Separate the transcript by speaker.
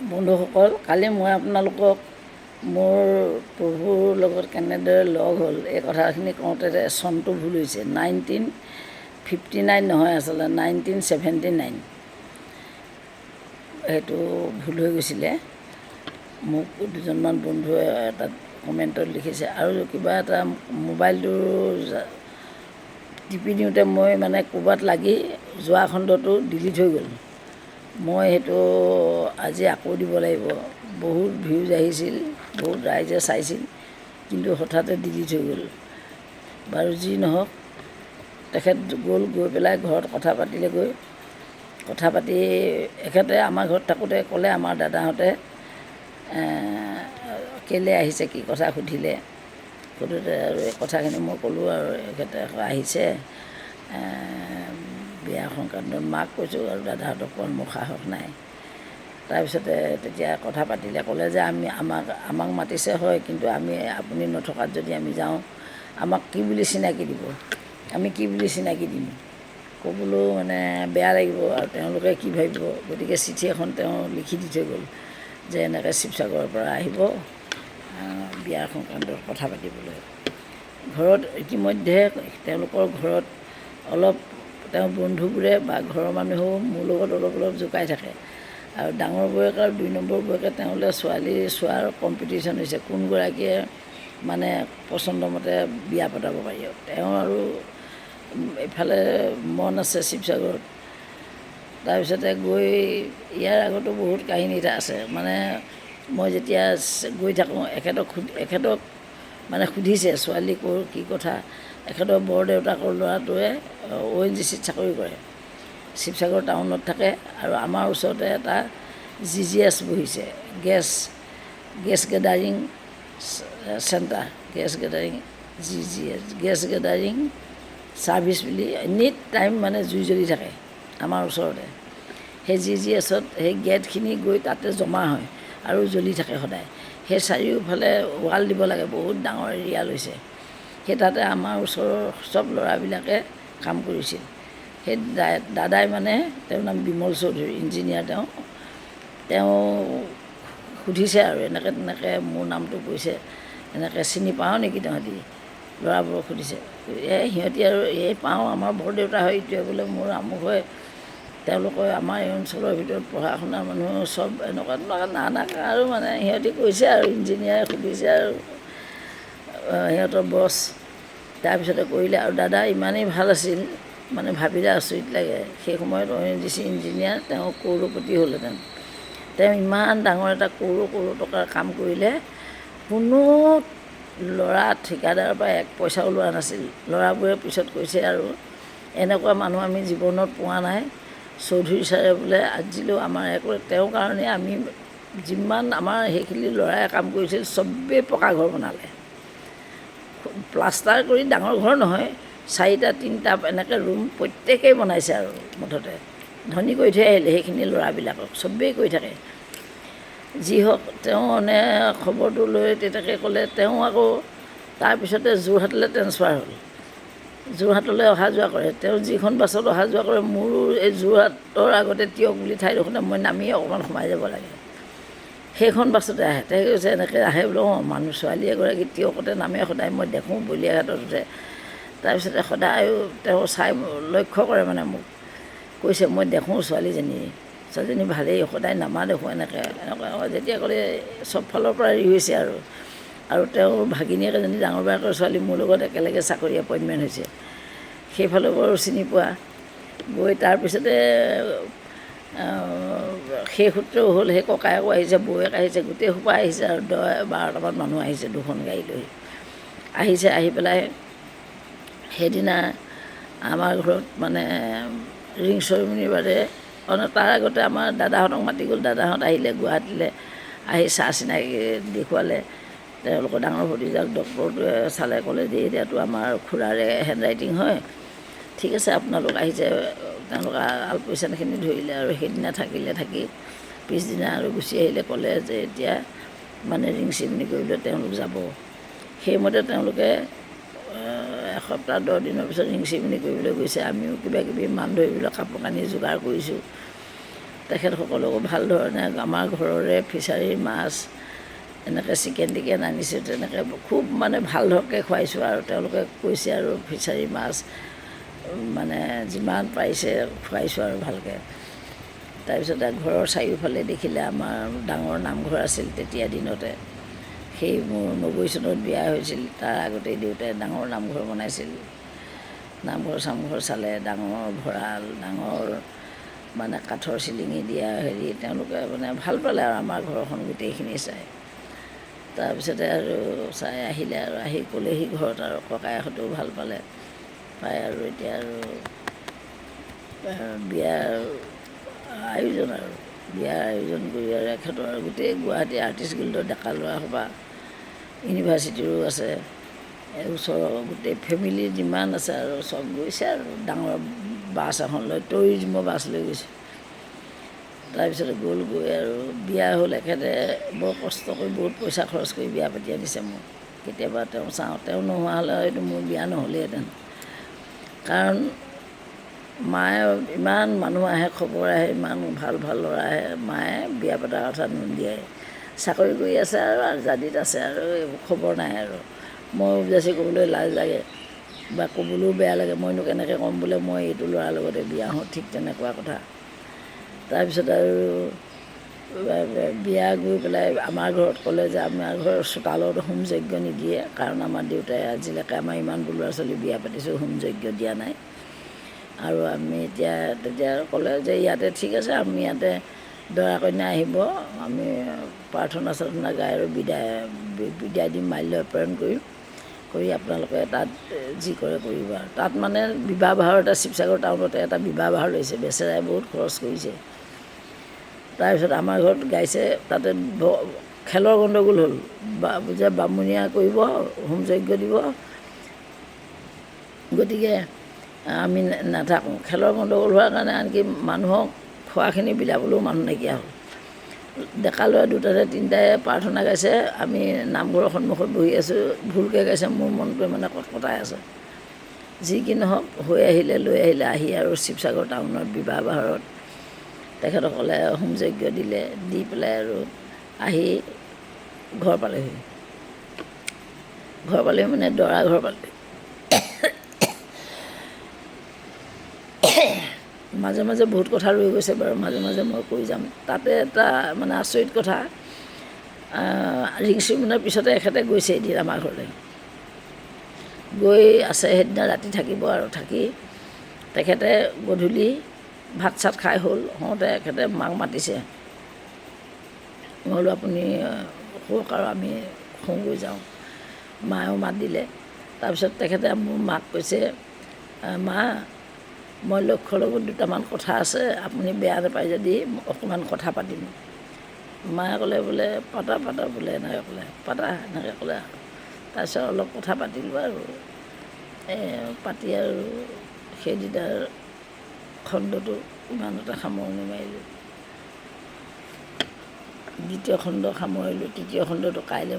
Speaker 1: বন্ধুসকল, কালি মই আপোনালোকক মোৰ প্ৰভুৰ লগত কেনেদৰে লগ হ'ল এই কথাখিনি কওঁতে চনটো ভুল হৈছে। 1959 নহয়, আচলতে 1979 সেইটো ভুল হৈ গৈছিলে। মোক দুজনমান বন্ধুৱে তাত কমেণ্টত লিখিছে। আৰু কিবা এটা মোবাইলটো টিপি দিওঁতে মই মানে ক'ৰবাত লাগি যোৱা খণ্ডটো ডিলিট হৈ গ'ল। মই সেইটো আজি আকৌ দিব লাগিব। বহুত ভিউজ আহিছিল, বহুত ৰাইজে চাইছিল, কিন্তু হঠাতে ডিলিট হৈ গ'ল। বাৰু যি নহওক, তেখেত গৈ পেলাই ঘৰত কথা পাতিলেগৈ। কথা পাতি এখেতে আমাৰ ঘৰত থাকোঁতে ক'লে, আমাৰ দাদাহঁতে কেলৈ আহিছে, কি কথা সুধিলে। সোধোতে আৰু এই কথাখিনি মই ক'লোঁ আৰু এখেতে আহিছে বিয়া সংক্ৰান্তত। মাক কৈছোঁ আৰু দাদাহঁতক কোৱাৰ মোৰ সাহস নাই। তাৰপিছতে তেতিয়া কথা পাতিলে, ক'লে যে আমাক মাতিছে হয়, কিন্তু আপুনি নথকাত যদি আমি যাওঁ, আমাক কি বুলি চিনাকি দিব, আমি কি বুলি চিনাকি দিম, ক'বলৈও মানে বেয়া লাগিব আৰু তেওঁলোকে কি ভাবিব। গতিকে চিঠি এখন তেওঁ লিখি দি থৈ গ'ল যে এনেকৈ শিৱসাগৰৰ পৰা আহিব বিয়াৰ সংক্ৰান্তত কথা পাতিবলৈ। ঘৰত ইতিমধ্যে তেওঁলোকৰ ঘৰত অলপ তেওঁৰ বন্ধুবোৰে বা ঘৰৰ মানুহেও মোৰ লগত অলপ জোকাই থাকে। আৰু ডাঙৰ বৌয়েক আৰু 2 নম্বৰ বৌয়েকে তেওঁলৈ ছোৱালী চোৱাৰ কম্পিটিশ্যন হৈছে, কোনগৰাকীয়ে মানে পচন্দমতে বিয়া পতাব পাৰি। তেওঁ আৰু এইফালে মন আছে শিৱসাগৰত। তাৰপিছতে গৈ ইয়াৰ আগতো বহুত কাহিনী এটা আছে। মানে মই যেতিয়া গৈ থাকোঁ, এখেতক মানে সুধিছে ছোৱালী ক'ৰ কি কথা। এখেতৰ বৰদেউতাকৰ ল'ৰাটোৱে ONGCত চাকৰি কৰে, শিৱসাগৰ টাউনত থাকে। আৰু আমাৰ ওচৰতে এটা GGS বহিছে, gas gathering centre, gas gathering service বুলি এনি টাইম মানে জুই জ্বলি থাকে আমাৰ ওচৰতে। সেই GGSত সেই গেটখিনি গৈ তাতে জমা হয় আৰু জ্বলি থাকে সদায়। সেই চাৰিওফালে ৱাল দিব লাগে, বহুত ডাঙৰ এৰিয়া লৈছে। সেই তাতে আমাৰ ওচৰৰ চব ল'ৰাবিলাকে কাম কৰিছিল। সেই দাদাই মানে, তেওঁৰ নাম বিমল চৌধুৰী, ইঞ্জিনিয়াৰ। তেওঁ সুধিছে আৰু এনেকৈ তেনেকৈ মোৰ নামটো কৈছে, এনেকৈ চিনি পাওঁ নেকি তহঁতি, ল'ৰাবোৰক সুধিছে। সিহঁতি আৰু পাওঁ, আমাৰ বৰদেউতা হয় এইটোৱে, বোলে মোৰ আমুক হয়। তেওঁলোকে আমাৰ এই অঞ্চলৰ ভিতৰত পঢ়া শুনা মানুহ চব এনেকুৱা নানা আৰু মানে সিহঁতি কৈছে আৰু ইঞ্জিনিয়াৰে সুধিছে আৰু সিহঁতৰ বছ। তাৰপিছতে কৰিলে আৰু দাদা ইমানেই ভাল আছিল, মানে ভাবিলে আচৰিত লাগে। সেই সময়ত ONGC ইঞ্জিনিয়াৰ, তেওঁ কৌৰপতি হ'লহেঁতেন। তেওঁ ইমান ডাঙৰ এটা কৰোৰ টকাৰ কাম কৰিলে, কোনো ল'ৰা ঠিকাদাৰৰ পৰা 1 পইচাও লোৱা নাছিল। ল'ৰাবোৰে পিছত কৈছে আৰু এনেকুৱা মানুহ আমি জীৱনত পোৱা নাই। চৌধুৰী ছাৰে বোলে আজিলৈও আমাৰ তেওঁৰ কাৰণে আমি যিমান আমাৰ সেইখিনি ল'ৰাই কাম কৰিছিল, চবেই পকা ঘৰ বনালে। প্লাষ্টাৰ কৰি ডাঙৰ ঘৰ নহয়, 4টা 3টা এনেকৈ ৰুম প্ৰত্যেকেই বনাইছে আৰু মুঠতে ধনী কৰি থৈ আহিলে সেইখিনি ল'ৰাবিলাকক, চবেই কৰি থাকে। যি হওক, তেওঁ মানে খবৰটো লৈ তেতিয়াকৈ ক'লে। তেওঁ আকৌ তাৰপিছতে যোৰহাটলৈ ট্ৰেন্সফাৰ হ'ল, যোৰহাটলৈ অহা যোৱা কৰে। তেওঁ যিখন বাছত অহা যোৱা কৰে, মোৰো এই যোৰহাটৰ আগতে তিয়ক বুলি ঠাইডোখৰতে মই নামি অকণমান সোমাই যাব লাগে, সেইখন বাছতে আহে। তেওঁ কৈছে এনেকৈ আহে বোলো, মানুহ ছোৱালী এগৰাকী তিয়কতে নামে সদায় মই দেখোঁ বলিয়াঘাটত উঠে। তাৰপিছতে সদায় তেওঁ লক্ষ্য কৰে মানে মোক, কৈছে মই দেখোঁ ছোৱালীজনী ভালেই, সদায় নামা দেখোঁ এনেকৈ যেতিয়া ক'লে চব ফালৰ পৰা হেৰি হৈছে আৰু তেওঁৰ ভাগিনীয়েক এজনী ডাঙৰ বায়েকৰ ছোৱালী মোৰ লগত একেলগে চাকৰি এপইণ্টমেণ্ট হৈছে, সেইফালেও বাৰু চিনি পোৱা। গৈ তাৰপিছতে সেই সূত্ৰেও হ'ল, সেই ককায়েকো আহিছে, বৌয়েক আহিছে, গোটেই সোপা আহিছে আৰু 10-12টামান মানুহ আহিছে, 2খন গাড়ী লৈ আহিছে। আহি পেলাই সেইদিনা আমাৰ ঘৰত মানে ৰিং চেৰিমনিৰ বাদে তাৰ আগতে আমাৰ দাদাহঁতক মাতি গ'ল। দাদাহঁত আহিলে গুৱাহাটীলৈ, আহি চাহ চিনাকি দেখুৱালে। তেওঁলোকৰ ডাঙৰ ভতিজাক ডক্টৰটোৱে চালে, ক'লে যে এতিয়াতো আমাৰ খুৰাৰে হেণ্ডৰাইটিং হয়, ঠিক আছে আপোনালোক আহিছে। তেওঁলোকে আলপৈচানখিনি ধৰিলে আৰু সেইদিনা থাকি পিছদিনা আৰু গুচি আহিলে। ক'লে যে এতিয়া মানে ৰিং চেৰিমনি কৰিবলৈ তেওঁলোক যাব। সেইমতে তেওঁলোকে 1 সপ্তাহ 10 দিনৰ পিছত ৰিং চেৰিমনি কৰিবলৈ গৈছে। আমিও কিবাকিবি মান ধৰিবলৈ কাপোৰ কানি যোগাৰ কৰিছোঁ। তেখেতসকলকো ভাল ধৰণে আমাৰ ঘৰৰে ফিচাৰীৰ মাছ এনেকৈ চিকেন টিকেন আনিছোঁ, তেনেকৈ খুব মানে ভাল ধৰণকৈ খুৱাইছোঁ আৰু তেওঁলোকে কৈছে আৰু ফিচাৰীৰ মাছ মানে যিমান পাৰিছে খুৱাইছোঁ আৰু ভালকৈ। তাৰপিছতে ঘৰৰ চাৰিওফালে দেখিলে আমাৰ ডাঙৰ নামঘৰ আছিল তেতিয়া দিনতে, সেই মোৰ 90 চনত বিয়া হৈছিল, তাৰ আগতেই দেউতাই ডাঙৰ নামঘৰ বনাইছিল। নামঘৰ চামঘৰ চালে, ডাঙৰ ভঁৰাল, ডাঙৰ মানে কাঠৰ চিলিঙি দিয়া হেৰি, তেওঁলোকে মানে ভাল পালে আৰু আমাৰ ঘৰখন গোটেইখিনি চাই। তাৰপিছতে আৰু চাই আহিলে আৰু আহি ক'লেহি ঘৰত আৰু ককাইহঁতেও ভাল পালে, পাই আৰু এতিয়া আৰু বিয়াৰ আয়োজন কৰি আৰু এখেতৰ গোটেই গুৱাহাটী আৰ্টিষ্ট গিল্ডৰ ডেকা ল'ৰা সভা, ইউনিভাৰ্চিটিৰো আছে, ওচৰৰ গোটেই ফেমিলি যিমান আছে আৰু চব গৈছে আৰু ডাঙৰ বাছ এখন লৈ, টুৰিজিমৰ বাছ লৈ গৈছে। তাৰপিছতে গৈ আৰু বিয়া হ'ল। এখেতে বৰ কষ্ট কৰি বহুত পইচা খৰচ কৰি বিয়া পাতি আনিছে মোক। কেতিয়াবা তেওঁ চাওঁ, তেওঁ নোহোৱা হ'লে হয়তো মোৰ বিয়া নহ'লেহেঁতেন। কাৰণ মায়ে ইমান মানুহ আহে, খবৰ আহে, ইমান ভাল ভাল ল'ৰা আহে, মায়ে বিয়া পতাৰ কথা নুলিয়াই, চাকৰি কৰি আছে আৰু আজাদিত আছে আৰু এইবোৰ খবৰ নাই আৰু। মই উপজাচি ক'বলৈ লাজ লাগে বা ক'বলৈও বেয়া লাগে, মইনো কেনেকৈ ক'ম বোলে মই এইটো ল'ৰাৰ লগতে বিয়া হওঁ, ঠিক তেনেকুৱা কথা। তাৰপিছত আৰু বিয়া গৈ পেলাই আমাৰ ঘৰত ক'লে যে আমাৰ ঘৰৰ চোতালত হোম যজ্ঞ নিদিয়ে, কাৰণ আমাৰ দেউতাই আজিলৈকে আমাৰ ইমানবোৰ ল'ৰা ছোৱালী বিয়া পাতিছোঁ, হোম যজ্ঞ দিয়া নাই। আৰু আমি তেতিয়া ক'লে যে ইয়াতে ঠিক আছে, আমি ইয়াতে দৰা কইনা আহিব, আমি প্ৰাৰ্থনা চাৰ্থনা গাই আৰু বিদায় দিম, মাল্যাৰ্পণ কৰি আপোনালোকে তাত যি কৰে কৰিব। আৰু তাত মানে বিবাহ বাহৰ এটা শিৱসাগৰ টাউনতে এটা বিবাহ বাহৰ লৈছে, বেচেৰাই বহুত খৰচ কৰিছে। তাৰপিছত আমাৰ ঘৰত গাইছে, তাতে খেলৰ গণ্ডগোল হ'ল, যে বামুণীয়া কৰিব, হোম যজ্ঞ দিব, গতিকে আমি নাথাকোঁ। খেলৰ গণ্ডগোল হোৱাৰ কাৰণে আনকি মানুহক খোৱাখিনি বিলাবলৈও মানুহ নাইকিয়া হ'ল। ডেকা ল'ৰা দুটাতে তিনিটাই প্ৰাৰ্থনা গাইছে, আমি নামঘৰৰ সন্মুখত বহি আছোঁ, ভুলকৈ গাইছে, মোৰ মনটোৱে মানে কটকটাই আছে। যি কি নহওক হৈ আহিলে, লৈ আহিলে, আহি আৰু শিৱসাগৰ টাউনত বিবাহ বাহৰত তেখেতসকলে হোম যজ্ঞ দিলে, দি পেলাই আৰু আহি ঘৰ পালেহি মানে দৰা ঘৰ পালেহি। মাজে মাজে বহুত কথা ৰৈ গৈছে বাৰু, মাজে মাজে মই কৈ যাম। তাতে এটা মানে আচৰিত কথা, ৰিং চেৰিমনিৰ পিছতে এখেতে গৈছে এদিন আমাৰ ঘৰলৈ, গৈ আছে সেইদিনা ৰাতি থাকিব আৰু থাকি তেখেতে গধূলি ভাত চাত খাই হ'ল, হওঁতে এখেতে মাক মাতিছে। মই বোলো আপুনি শুৱক আৰু আমি শুওঁগৈ যাওঁ। মায়েও মাত দিলে। তাৰপিছত তেখেতে মোৰ মাক কৈছে, মা মই লক্ষ্যৰ লগত দুটামান কথা আছে, আপুনি বেয়া নাপায় যদি অকণমান কথা পাতিম। মায়ে ক'লে বোলে পাতা বোলে, এনেকৈ ক'লে, পাতা এনেকৈ ক'লে আৰু। তাৰপিছত অলপ কথা পাতিলোঁ আৰু পাতি আৰু সেইদিনাৰ খণ্ডটো ইমানতে সামৰণি মাৰিলোঁ। দ্বিতীয় খণ্ড সামৰিলোঁ, তৃতীয় খণ্ডটো কাইলৈ